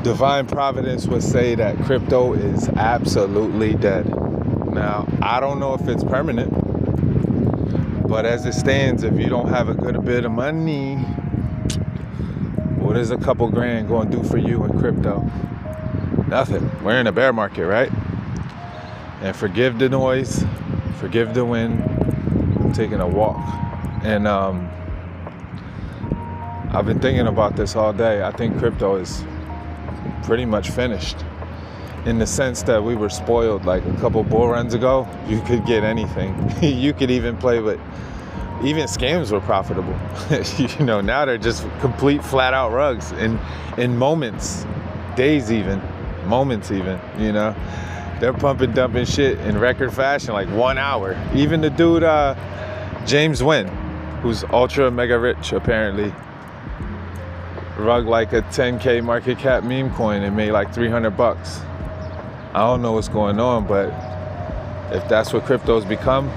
Divine Providence would say that crypto is absolutely dead. Now, I don't know if it's permanent, but as it stands, if you don't have a good bit of money, what is a couple grand going to do for you in crypto? Nothing. We're in a bear market, right? And forgive the noise, forgive the wind. I'm taking a walk. And I've been thinking about this all day. I think crypto is pretty much finished, in the sense that we were spoiled like a couple bull runs ago. You could get anything. You could even play with, even scams were profitable. You know, now they're just complete flat out rugs in moments, days even, moments even, you know. They're pumping, dumping shit in record fashion, like 1 hour. Even the dude, James Nguyen, who's ultra mega rich apparently, rug like a 10K market cap meme coin and made like 300 bucks. I don't know what's going on, but if that's what crypto's become,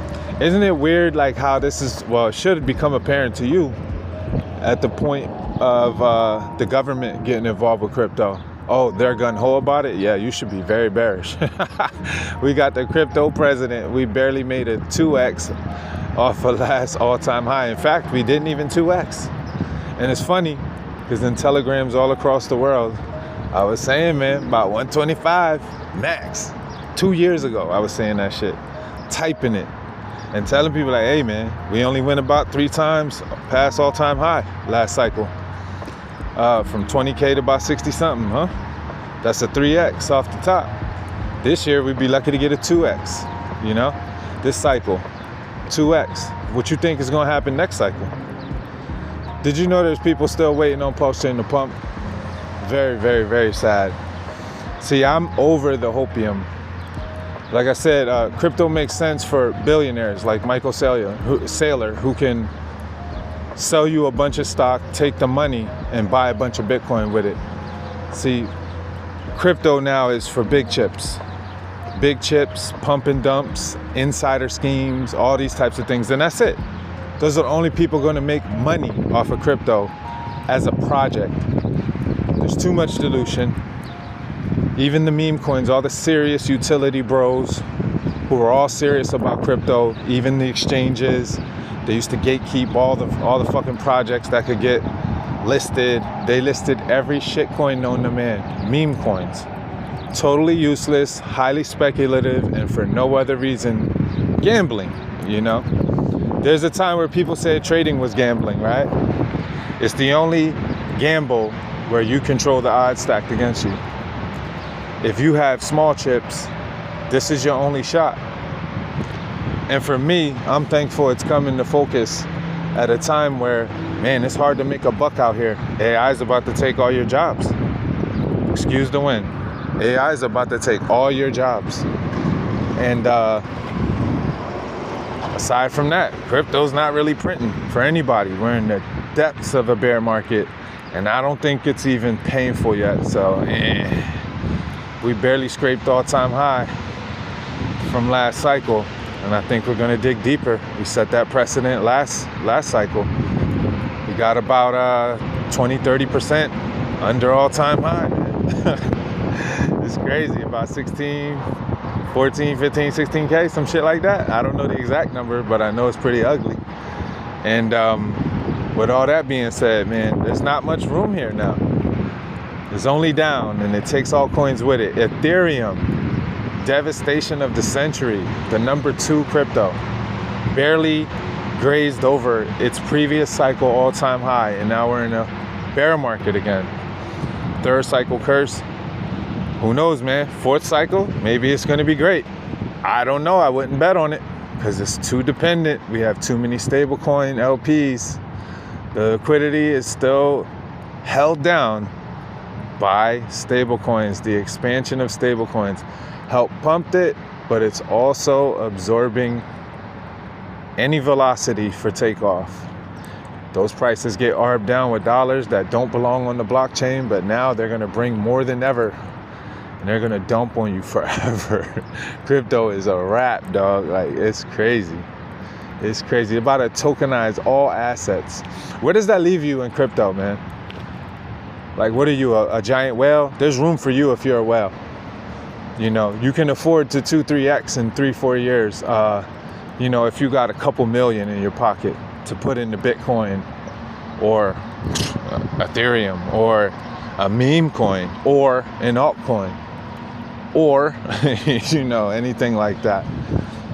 isn't it weird like how this is, well, it should become apparent to you at the point of the government getting involved with crypto. Oh, they're gung-ho about it? Yeah, you should be very bearish. We got the crypto president. We barely made a 2x off of last all-time high. In fact, we didn't even 2x. And it's funny, because in telegrams all across the world, I was saying, man, about 125 max. 2 years ago, I was saying that shit, typing it, and telling people like, hey, man, we only went about 3 times past all-time high last cycle. From 20K to about 60 something, huh? That's a 3X off the top. This year, we'd be lucky to get a 2X, you know? This cycle, 2X. What you think is gonna happen next cycle? Did you know there's people still waiting on Pulsechain to pump? Very, very, very sad. See, I'm over the hopium. Like I said, crypto makes sense for billionaires like Michael Saylor, who can sell you a bunch of stock, take the money, and buy a bunch of Bitcoin with it. See, crypto now is for big chips. Big chips, pump and dumps, insider schemes, all these types of things, and that's it. Those are the only people going to make money off of crypto as a project. There's too much dilution. Even the meme coins, all the serious utility bros who are all serious about crypto, even the exchanges, they used to gatekeep all the fucking projects that could get listed. They listed every shitcoin known to man. Meme coins. Totally useless, highly speculative, and for no other reason, gambling, you know? There's a time where people say trading was gambling, right? It's the only gamble where you control the odds stacked against you. If you have small chips, this is your only shot. And for me, I'm thankful it's coming to focus at a time where, man, it's hard to make a buck out here. AI is about to take all your jobs. Excuse the wind. AI is about to take all your jobs. And aside from that, crypto's not really printing for anybody. We're in the depths of a bear market, and I don't think it's even painful yet. So, we barely scraped all-time high from last cycle, and I think we're gonna dig deeper. We set that precedent last cycle. We got about 20-30% under all-time high. It's crazy, about 16, 14, 15, 16K, some shit like that. I don't know the exact number, but I know it's pretty ugly. And with all that being said, man, there's not much room here now. It's only down, and it takes all coins with it. Ethereum, devastation of the century, the #2 crypto, barely grazed over its previous cycle all-time high, and now we're in a bear market again. 3rd cycle curse. Who knows, man? 4th cycle, maybe it's gonna be great. I don't know, I wouldn't bet on it, because it's too dependent. We have too many stablecoin LPs. The liquidity is still held down by stablecoins. The expansion of stablecoins helped pump it, but it's also absorbing any velocity for takeoff. Those prices get arbed down with dollars that don't belong on the blockchain, but now they're gonna bring more than ever, and they're gonna dump on you forever. Crypto is a wrap, dog. Like, it's crazy. It's crazy. They're about to tokenize all assets. Where does that leave you in crypto, man? Like, what are you, a giant whale? There's room for you if you're a whale. You know, you can afford to 2-3x in 3-4 years. You know, if you got a couple million in your pocket to put into Bitcoin or Ethereum or a meme coin or an altcoin or, you know, anything like that.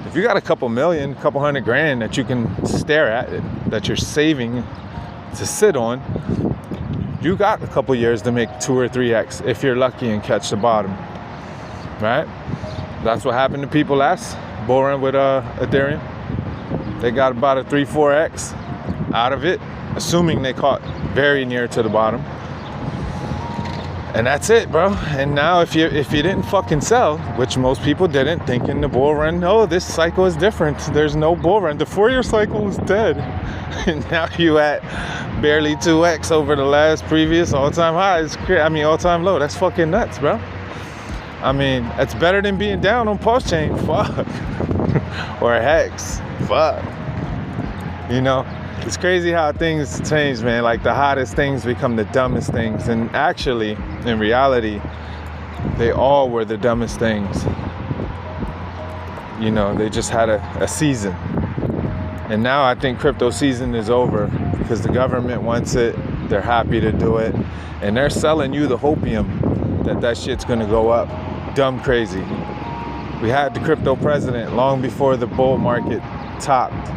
If you got a couple million, couple $100,000 that you can stare at, that you're saving to sit on, you got a couple years to make 2 or 3x if you're lucky and catch the bottom, right? That's what happened to people last bull run with Ethereum. They got about a 3-4x out of it, assuming they caught very near to the bottom. And that's it, bro. And now if you didn't fucking sell, which most people didn't, thinking the bull run, oh, this cycle is different. There's no bull run. The 4-year cycle is dead. And now you at barely 2x over the last previous all-time highs. I mean, all-time low. That's fucking nuts, bro. I mean, it's better than being down on Pulsechain. Fuck. Or Hex. Fuck. You know? It's crazy how things change, man. Like, the hottest things become the dumbest things. And actually, in reality, they all were the dumbest things. You know, they just had a season. And now I think crypto season is over because the government wants it. They're happy to do it. And they're selling you the hopium that shit's gonna go up. Dumb crazy. We had the crypto president long before the bull market topped.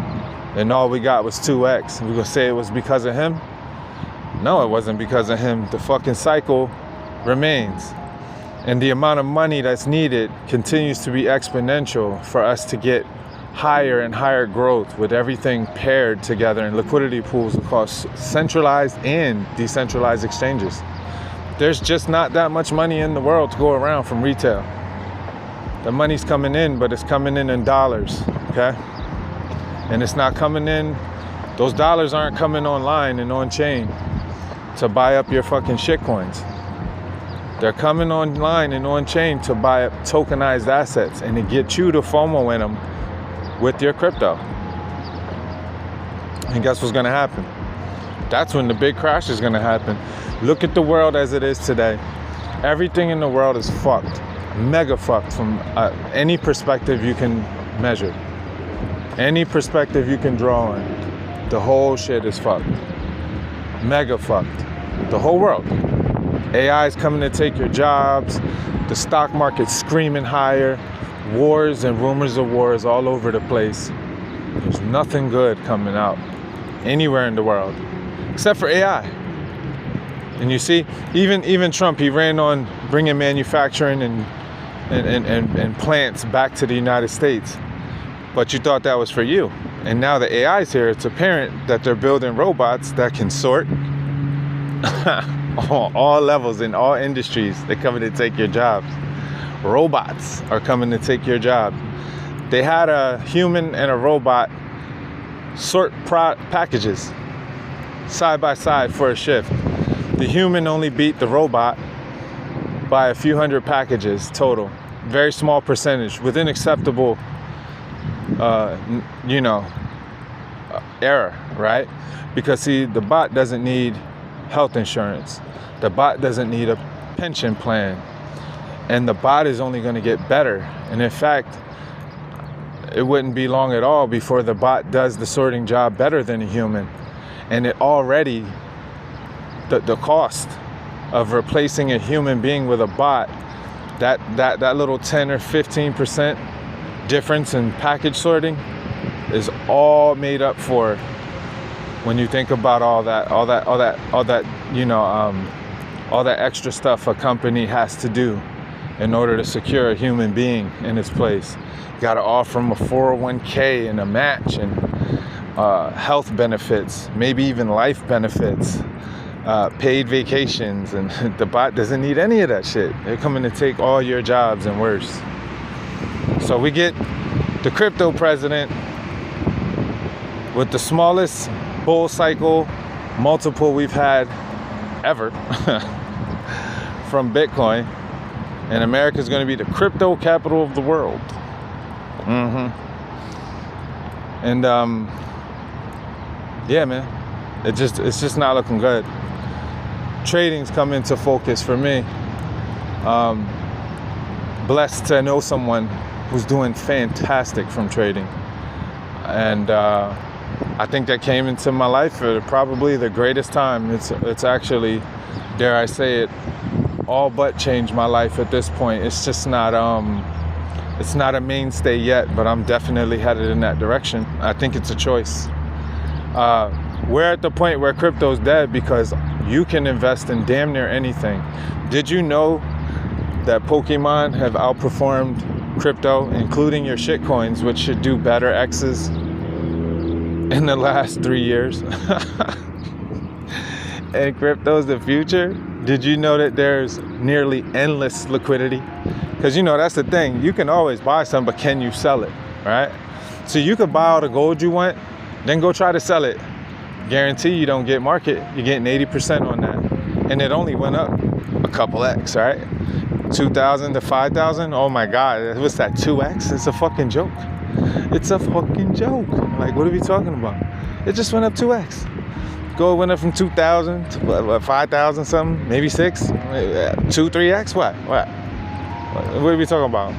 And all we got was 2x. We're gonna say it was because of him? No, it wasn't because of him. The fucking cycle remains. And the amount of money that's needed continues to be exponential for us to get higher and higher growth with everything paired together in liquidity pools across centralized and decentralized exchanges. There's just not that much money in the world to go around from retail. The money's coming in, but it's coming in dollars, okay? And it's not coming in, those dollars aren't coming online and on chain to buy up your fucking shit coins. They're coming online and on chain to buy up tokenized assets and to get you to FOMO in them with your crypto. And guess what's gonna happen? That's when the big crash is gonna happen. Look at the world as it is today. Everything in the world is fucked, mega fucked from any perspective you can measure. Any perspective you can draw on, the whole shit is fucked. Mega fucked. The whole world. AI is coming to take your jobs. The stock market's screaming higher. Wars and rumors of wars all over the place. There's nothing good coming out anywhere in the world, except for AI. And you see, even Trump, he ran on bringing manufacturing and plants back to the United States. But you thought that was for you. And now the AI's here. It's apparent that they're building robots that can sort all levels in all industries. They're coming to take your jobs. Robots are coming to take your job. They had a human and a robot sort packages side by side for a shift. The human only beat the robot by a few hundred packages total. Very small percentage within acceptable error, right? Because see, the bot doesn't need health insurance. The bot doesn't need a pension plan. And the bot is only going to get better. And in fact, it wouldn't be long at all before the bot does the sorting job better than a human. And it already, the cost of replacing a human being with a bot, that little 10 or 15% difference in package sorting is all made up for when you think about all that extra stuff a company has to do in order to secure a human being in its place. You got to offer them a 401k and a match and health benefits, maybe even life benefits, paid vacations, and the bot doesn't need any of that shit. They're coming to take all your jobs and worse. So we get the crypto president with the smallest bull cycle multiple we've had ever from Bitcoin, and America's going to be the crypto capital of the world. And yeah, man, it's just not looking good. trading's come into focus for me. Blessed to know someone who's doing fantastic from trading. And I think that came into my life at probably the greatest time. It's actually, dare I say it, all but changed my life at this point. It's just not it's not a mainstay yet, but I'm definitely headed in that direction. I think it's a choice. We're at the point where crypto's dead because you can invest in damn near anything. Did you know that Pokemon have outperformed crypto, including your shitcoins, which should do better X's in the last 3 years? And crypto's the future? Did you know that there's nearly endless liquidity? Because that's the thing. You can always buy some, but can you sell it, right? So you could buy all the gold you want, then go try to sell it. Guarantee you don't get market. You're getting 80% on that. And it only went up a couple X, right? 2,000 to 5,000. Oh my God, what's that, 2X? It's a fucking joke. It's a fucking joke. Like, what are we talking about? It just went up 2X. Gold went up from 2,000 to 5,000 something, maybe 6, 2, 3X, what? What are we talking about?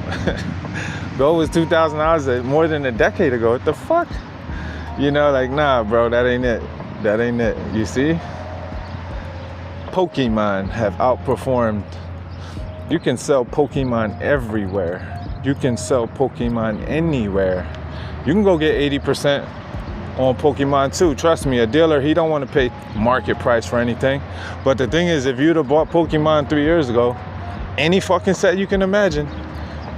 Gold was $2,000 more than a decade ago. What the fuck? Like, nah, bro, that ain't it. That ain't it. You see? Pokemon have outperformed. You can sell Pokemon everywhere. You can sell Pokemon anywhere. You can go get 80% on Pokemon too. Trust me, a dealer, he don't want to pay market price for anything. But the thing is, if you'd have bought Pokemon 3 years ago, any fucking set you can imagine,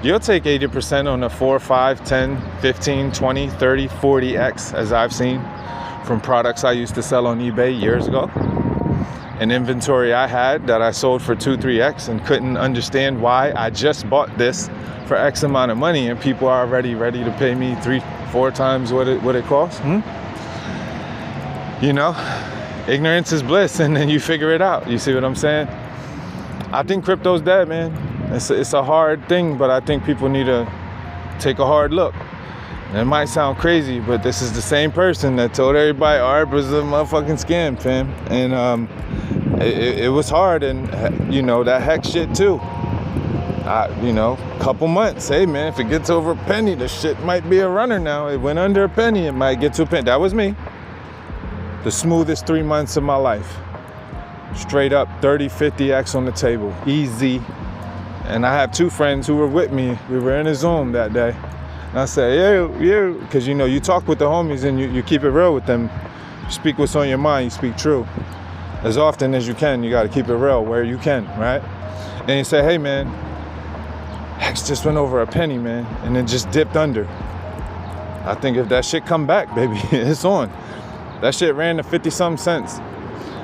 you'll take 80% on a 4, 5, 10, 15, 20, 30, 40X, as I've seen from products I used to sell on eBay years ago. An inventory I had that I sold for 2, 3X and couldn't understand why I just bought this for X amount of money and people are already ready to pay me 3, 4 times what it costs. Ignorance is bliss, and then you figure it out. You see what I'm saying? I think crypto's dead, man. It's a hard thing, but I think people need to take a hard look. And it might sound crazy, but this is the same person that told everybody ARB was a motherfucking scam, fam. And it was hard, and that hex shit too. Couple months. Hey man, if it gets over a penny, the shit might be a runner now. It went under a penny, it might get to a penny. That was me. The smoothest 3 months of my life. Straight up 30, 50X on the table. Easy. And I have 2 friends who were with me. We were in a Zoom that day. And I said, you, because you talk with the homies and you keep it real with them. You speak what's on your mind, you speak true. As often as you can, you got to keep it real where you can, right? And he said, hey man, X just went over a penny, man, and then just dipped under. I think if that shit come back, baby, it's on. That shit ran to 50-something cents.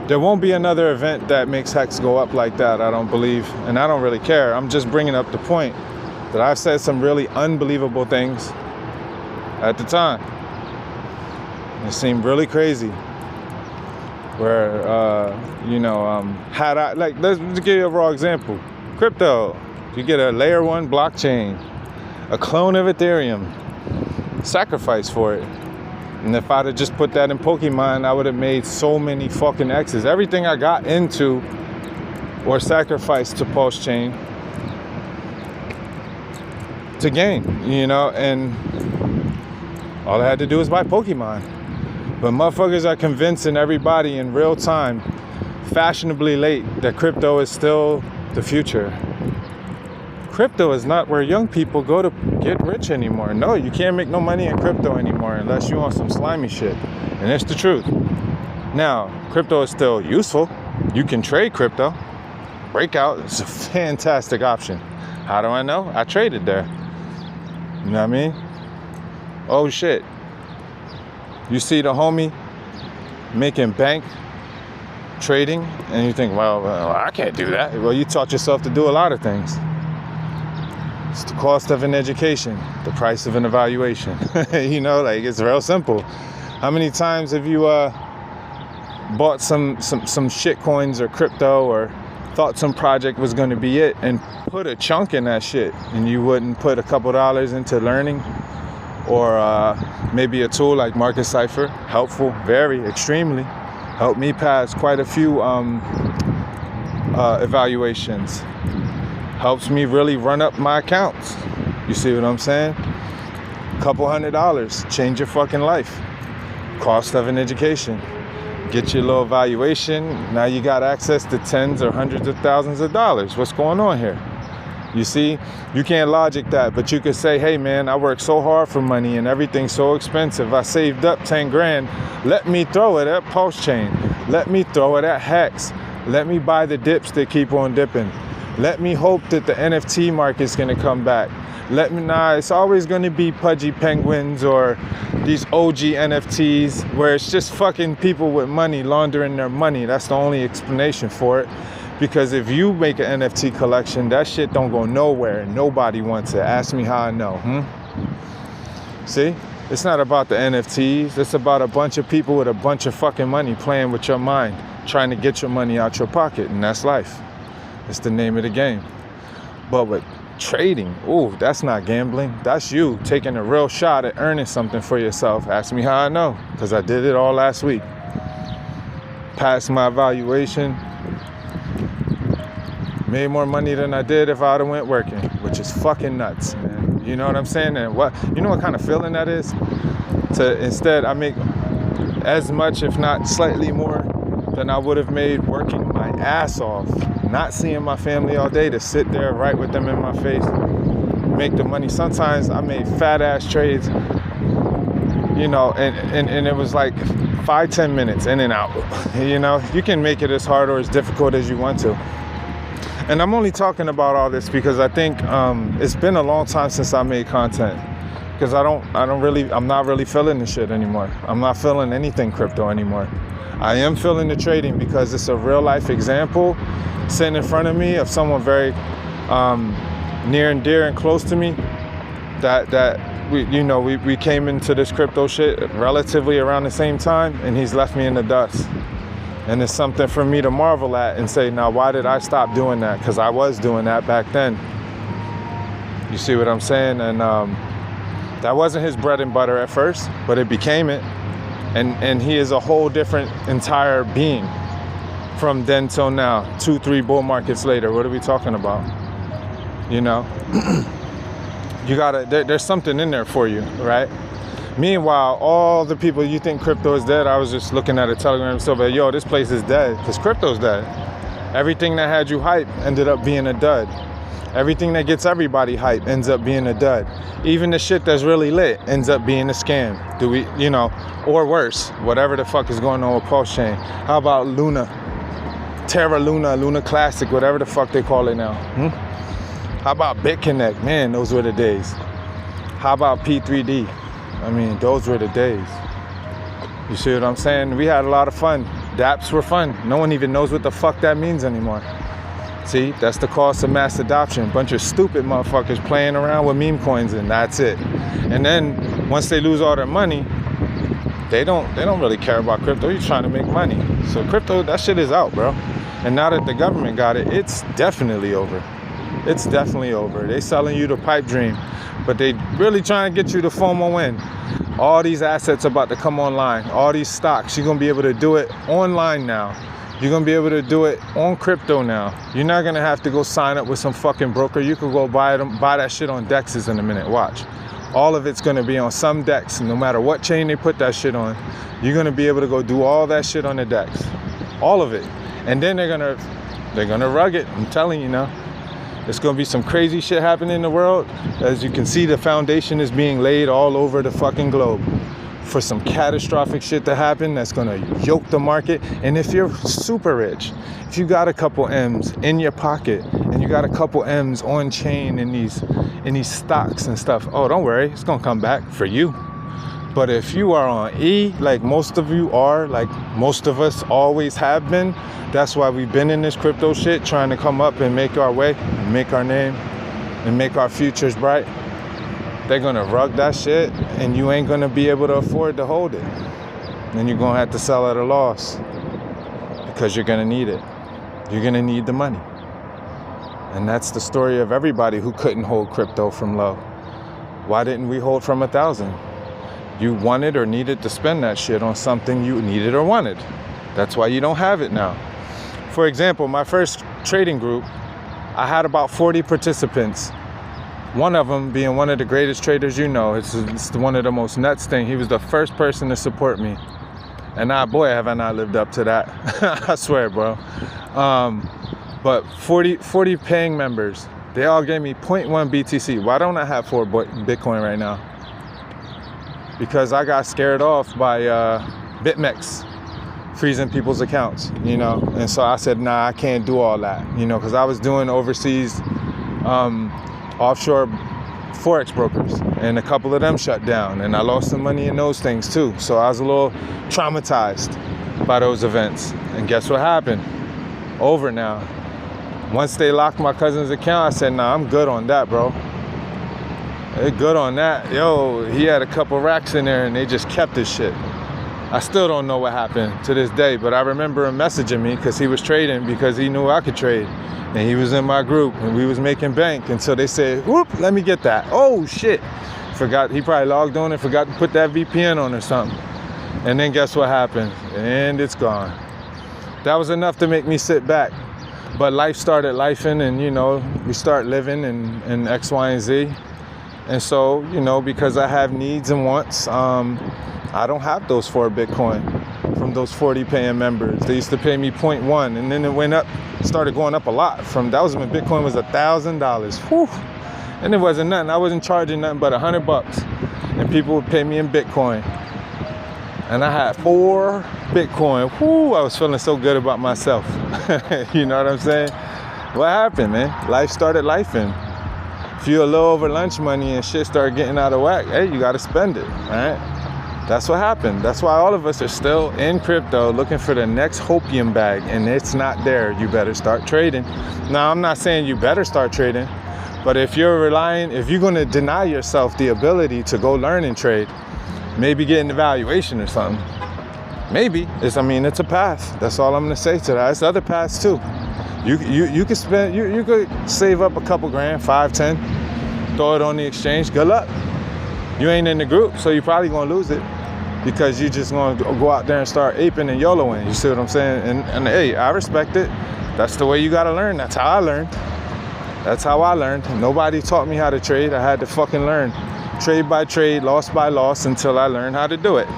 There won't be another event that makes Hex go up like that, I don't believe, and I don't really care. I'm just bringing up the point that I've said some really unbelievable things at the time. It seemed really crazy. Where, had I, like, let's give you a raw example. Crypto, you get a layer 1 blockchain, a clone of Ethereum, sacrifice for it. And if I'd have just put that in Pokemon, I would have made so many fucking X's. Everything I got into or sacrificed to Pulsechain to gain, and all I had to do was buy Pokemon. But motherfuckers are convincing everybody in real time, fashionably late, that crypto is still the future. Crypto is not where young people go to get rich anymore. No, you can't make no money in crypto anymore unless you on some slimy shit. And it's the truth. Now, crypto is still useful. You can trade crypto. Breakout is a fantastic option. How do I know? I traded there. You know what I mean? Oh shit. You see the homie making bank trading and you think, well, I can't do that. Well, you taught yourself to do a lot of things. It's the cost of an education, the price of an evaluation. It's real simple. How many times have you bought some shit coins or crypto or thought some project was going to be it and put a chunk in that shit and you wouldn't put a couple dollars into learning? Or maybe a tool like Market Cypher, helpful, very, extremely. Helped me pass quite a few evaluations. Helps me really run up my accounts. You see what I'm saying? Couple $100, change your fucking life. Cost of an education. Get your little evaluation. Now you got access to tens or hundreds of thousands of dollars. What's going on here? You see, you can't logic that, but you could say, hey man, I worked so hard for money and everything's so expensive. I saved up 10 grand. Let me throw it at Pulsechain. Let me throw it at Hex. Let me buy the dips that keep on dipping. Let me hope that the NFT market's gonna come back. It's always gonna be pudgy penguins or these OG NFTs where it's just fucking people with money laundering their money. That's the only explanation for it. Because if you make an NFT collection, that shit don't go nowhere and nobody wants it. Ask me how I know, See? It's not about the NFTs. It's about a bunch of people with a bunch of fucking money playing with your mind, trying to get your money out your pocket, and that's life. It's the name of the game. But with trading, ooh, that's not gambling. That's you taking a real shot at earning something for yourself. Ask me how I know, because I did it all last week. Passed my evaluation. Made more money than I did if I would have went working, which is fucking nuts, man. You know what I'm saying? And you know what kind of feeling that is? Instead, I make as much, if not slightly more, than I would have made working my ass off, not seeing my family all day, to sit there, right with them in my face, make the money. Sometimes I made fat ass trades, you know, and it was like 5-10 minutes in and out. You know, you can make it as hard or as difficult as you want to. And I'm only talking about all this because I think it's been a long time since I made content, because I'm not really feeling the shit anymore. I'm not feeling anything crypto anymore. I am feeling the trading because it's a real life example sitting in front of me of someone very near and dear and close to me that we came into this crypto shit relatively around the same time, and he's left me in the dust. And it's something for me to marvel at and say, now, why did I stop doing that? Because I was doing that back then. You see what I'm saying? And that wasn't his bread and butter at first, but it became it. And he is a whole different entire being from then till now. 2-3 bull markets later, what are we talking about? You know, there's something in there for you, right? Meanwhile, all the people you think crypto is dead, I was just looking at a Telegram so bad, yo, this place is dead, because crypto's dead. Everything that had you hype ended up being a dud. Everything that gets everybody hype ends up being a dud. Even the shit that's really lit ends up being a scam. Or worse, whatever the fuck is going on with Pulsechain. How about Luna? Terra Luna, Luna Classic, whatever the fuck they call it now. How about BitConnect? Man, those were the days. How about P3D? I mean, those were the days. You see what I'm saying? We had a lot of fun. Dapps were fun. No one even knows what the fuck that means anymore. See, that's the cost of mass adoption. Bunch of stupid motherfuckers playing around with meme coins, and that's it. And then once they lose all their money, they don't really care about crypto. You're trying to make money. So crypto, that shit is out, bro. And now that the government got it, it's definitely over. It's definitely over. They selling you the pipe dream, but they really trying to get you to FOMO in. All these assets about to come online. All these stocks, you're gonna be able to do it online now. You're gonna be able to do it on crypto now. You're not gonna have to go sign up with some fucking broker. You could go buy that shit on DEXs in a minute. Watch. All of it's gonna be on some DEX. No matter what chain they put that shit on, you're gonna be able to go do all that shit on the DEX. All of it. And then they're gonna rug it. I'm telling you now. There's gonna be some crazy shit happening in the world. As you can see, the foundation is being laid all over the fucking globe for some catastrophic shit to happen that's gonna yoke the market. And if you're super rich, if you got a couple M's in your pocket and you got a couple M's on chain in these stocks and stuff, oh, don't worry, it's gonna come back for you. But if you are on E, like most of you are, like most of us always have been, that's why we've been in this crypto shit, trying to come up and make our way, and make our name, and make our futures bright. They're gonna rug that shit, and you ain't gonna be able to afford to hold it. Then you're gonna have to sell at a loss, because you're gonna need it. You're gonna need the money. And that's the story of everybody who couldn't hold crypto from low. Why didn't we hold from 1,000? You wanted or needed to spend that shit on something you needed or wanted. That's why you don't have it now. For example, my first trading group, I had about 40 participants. One of them being one of the greatest traders you know. It's one of the most nuts thing. He was the first person to support me. And boy, have I not lived up to that. I swear, bro. But 40 paying members, they all gave me 0.1 BTC. Why don't I have 4 Bitcoin right now? Because I got scared off by BitMEX freezing people's accounts, you know? And so I said, nah, I can't do all that, you know, because I was doing overseas offshore Forex brokers, and a couple of them shut down, and I lost some money in those things too. So I was a little traumatized by those events. And guess what happened? Over now. Once they locked my cousin's account, I said, nah, I'm good on that, bro. They're good on that. Yo, he had a couple racks in there and they just kept his shit. I still don't know what happened to this day, but I remember him messaging me because he was trading, because he knew I could trade. And he was in my group and we was making bank. And so they said, whoop, let me get that. Oh shit. Forgot, he probably logged on and forgot to put that VPN on or something. And then guess what happened? And it's gone. That was enough to make me sit back. But life started lifing, and you know, we start living in X, Y, and Z. And so, you know, because I have needs and wants, I don't have those 4 Bitcoin from those 40 paying members. They used to pay me 0.1, and then it went up, started going up a lot. That was when Bitcoin was $1,000. Whew. And it wasn't nothing. I wasn't charging nothing but $100, and people would pay me in Bitcoin. And I had 4 Bitcoin. Whoo, I was feeling so good about myself. You know what I'm saying? What happened, man? Life started lifing. If you're a little over lunch money and shit started getting out of whack, hey, you got to spend it, right? That's what happened. That's why all of us are still in crypto looking for the next hopium bag, and it's not there. You better start trading. Now, I'm not saying you better start trading, but if you're going to deny yourself the ability to go learn and trade, maybe get an evaluation or something. Maybe. It's a path. That's all I'm going to say to that. There's other paths too. You could spend, you could save up a couple grand, 5, 10, throw it on the exchange. Good luck. You ain't in the group, so you're probably going to lose it because you just going to go out there and start aping and YOLOing. You see what I'm saying? And hey, I respect it. That's the way you got to learn. That's how I learned. That's how I learned. Nobody taught me how to trade. I had to fucking learn. Trade by trade, loss by loss, until I learned how to do it.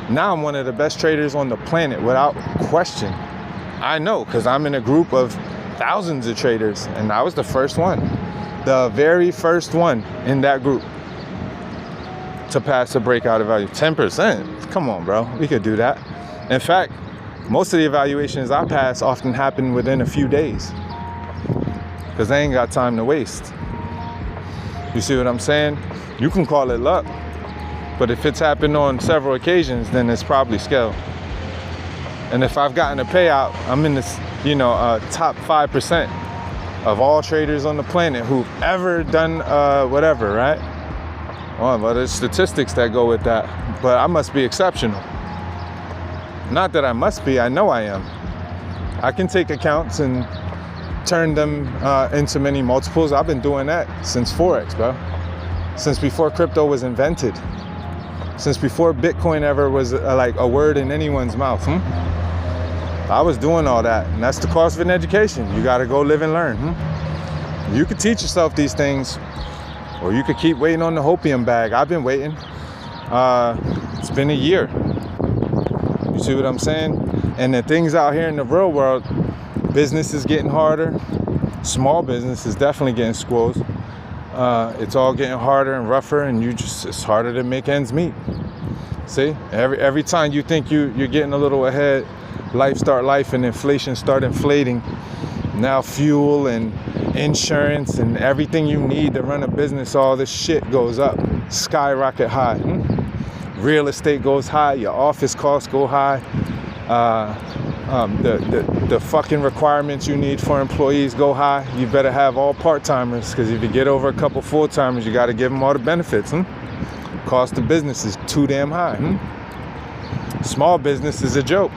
Now I'm one of the best traders on the planet without question. I know, because I'm in a group of thousands of traders, and I was the first one, the very first one in that group to pass a breakout value. 10%? Come on, bro. We could do that. In fact, most of the evaluations I pass often happen within a few days because I ain't got time to waste. You see what I'm saying? You can call it luck, but if it's happened on several occasions, then it's probably skill. And if I've gotten a payout, I'm in this, top 5% of all traders on the planet who've ever done whatever, right? Well, there's statistics that go with that, but I must be exceptional. Not that I must be, I know I am. I can take accounts and turn them into many multiples. I've been doing that since Forex, bro. Since before crypto was invented. Since before Bitcoin ever was like a word in anyone's mouth. I was doing all that, and that's the cost of an education. You gotta go live and learn. You could teach yourself these things, or you could keep waiting on the hopium bag. I've been waiting. It's been a year. You see what I'm saying? And the things out here in the real world, business is getting harder. Small business is definitely getting squeezed. It's all getting harder and rougher, and it's harder to make ends meet. See, every time you think you're getting a little ahead, life start life and inflation start inflating. Now fuel and insurance and everything you need to run a business, all this shit goes up, skyrocket high. Real estate goes high, your office costs go high. The fucking requirements you need for employees go high. You better have all part-timers, because if you get over a couple full-timers, you got to give them all the benefits. Cost of business is too damn high. Small business is a joke.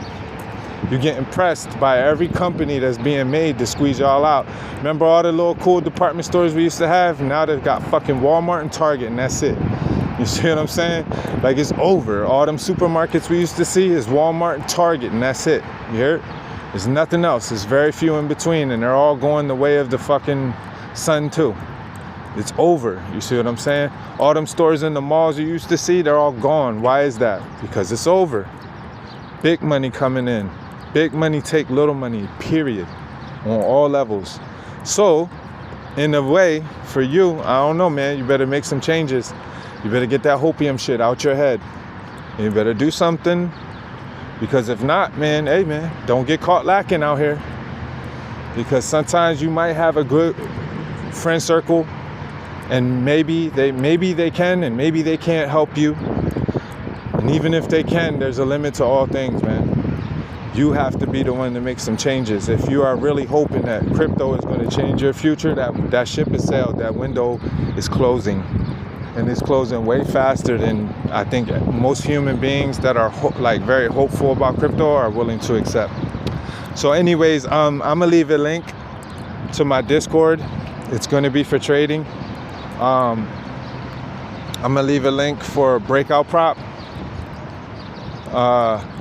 You get impressed by every company that's being made to squeeze y'all out. Remember all the little cool department stores we used to have? Now they've got fucking Walmart and Target, and that's it. You see what I'm saying? Like, it's over. All them supermarkets we used to see is Walmart and Target, and that's it. You heard? There's nothing else. There's very few in between, and they're all going the way of the fucking sun too. It's over. You see what I'm saying? All them stores in the malls you used to see, they're all gone. Why is that? Because it's over. Big money coming in. Big money take little money, period. On all levels. So, in a way, for you, I don't know, man, you better make some changes. You better get that hopium shit out your head. You better do something. Because if not, man, hey, man, don't get caught lacking out here. Because sometimes you might have a good friend circle, and maybe they can, and maybe they can't help you. And even if they can, there's a limit to all things, man. You have to be the one to make some changes. If you are really hoping that crypto is going to change your future, that ship has sailed. That window is closing, and it's closing way faster than I think most human beings that are like very hopeful about crypto are willing to accept. So anyways, I'm gonna leave a link to my Discord. It's gonna be for trading. I'm gonna leave a link for BreakoutProp.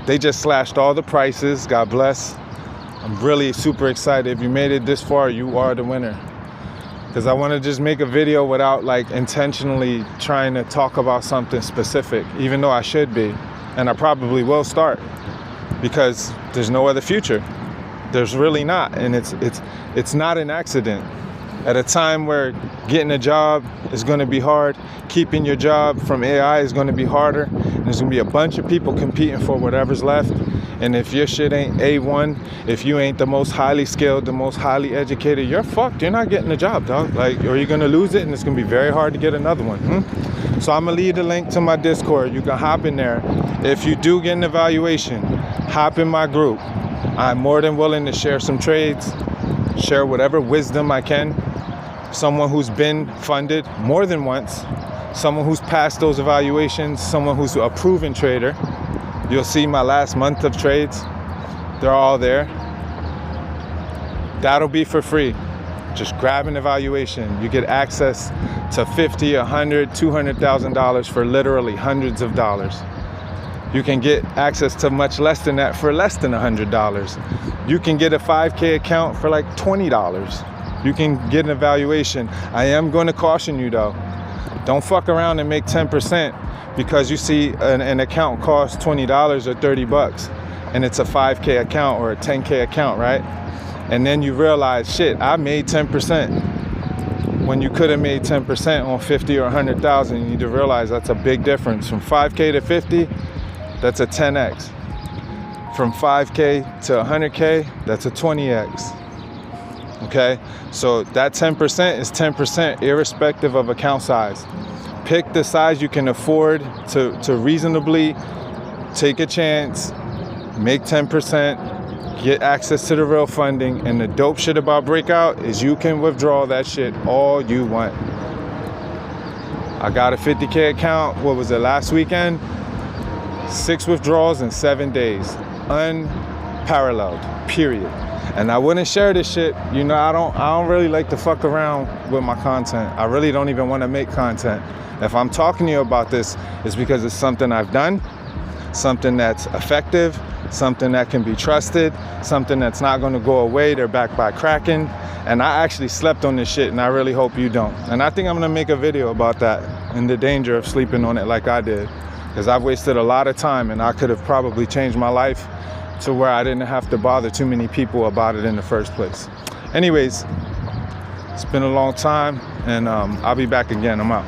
They just slashed all the prices. God bless. I'm really super excited. If you made it this far, you are the winner. Because I want to just make a video without like intentionally trying to talk about something specific, even though I should be, and I probably will start, because there's no other future. There's really not, and it's not an accident. At a time where getting a job is going to be hard, keeping your job from AI is going to be harder, and there's going to be a bunch of people competing for whatever's left. And if your shit ain't A1, if you ain't the most highly skilled, the most highly educated, you're fucked. You're not getting a job, dog. Like, or you're going to lose it, and it's going to be very hard to get another one. So I'm going to leave the link to my Discord. You can hop in there. If you do get an evaluation, hop in my group. I'm more than willing to share some trades, share whatever wisdom I can. Someone who's been funded more than once, someone who's passed those evaluations, someone who's a proven trader. You'll see my last month of trades. They're all there. That'll be for free. Just grab an evaluation. You get access to $50, $100, $200,000 for literally hundreds of dollars. You can get access to much less than that for less than $100. You can get a 5K account for like $20. You can get an evaluation. I am going to caution you though. Don't fuck around and make 10% because you see an account costs $20 or 30 bucks and it's a 5K account or a 10K account, right? And then you realize, shit, I made 10% when you could have made 10% on 50 or 100,000. You need to realize that's a big difference. From 5K to 50, that's a 10X. From 5K to 100K, that's a 20X. Okay, so that 10% is 10% irrespective of account size. Pick the size you can afford to reasonably take a chance, make 10%, get access to the real funding. And the dope shit about Breakout is you can withdraw that shit all you want. I got a 50K account, what was it, last weekend? 6 withdrawals in 7 days, unparalleled, period. And I wouldn't share this shit. You know, I don't really like to fuck around with my content. I really don't even want to make content. If I'm talking to you about this, it's because it's something I've done, something that's effective, something that can be trusted, something that's not going to go away. They're backed by Kraken. And I actually slept on this shit, and I really hope you don't. And I think I'm going to make a video about that and the danger of sleeping on it like I did. Because I've wasted a lot of time, and I could have probably changed my life to where I didn't have to bother too many people about it in the first place. Anyways, it's been a long time, and I'll be back again. I'm out.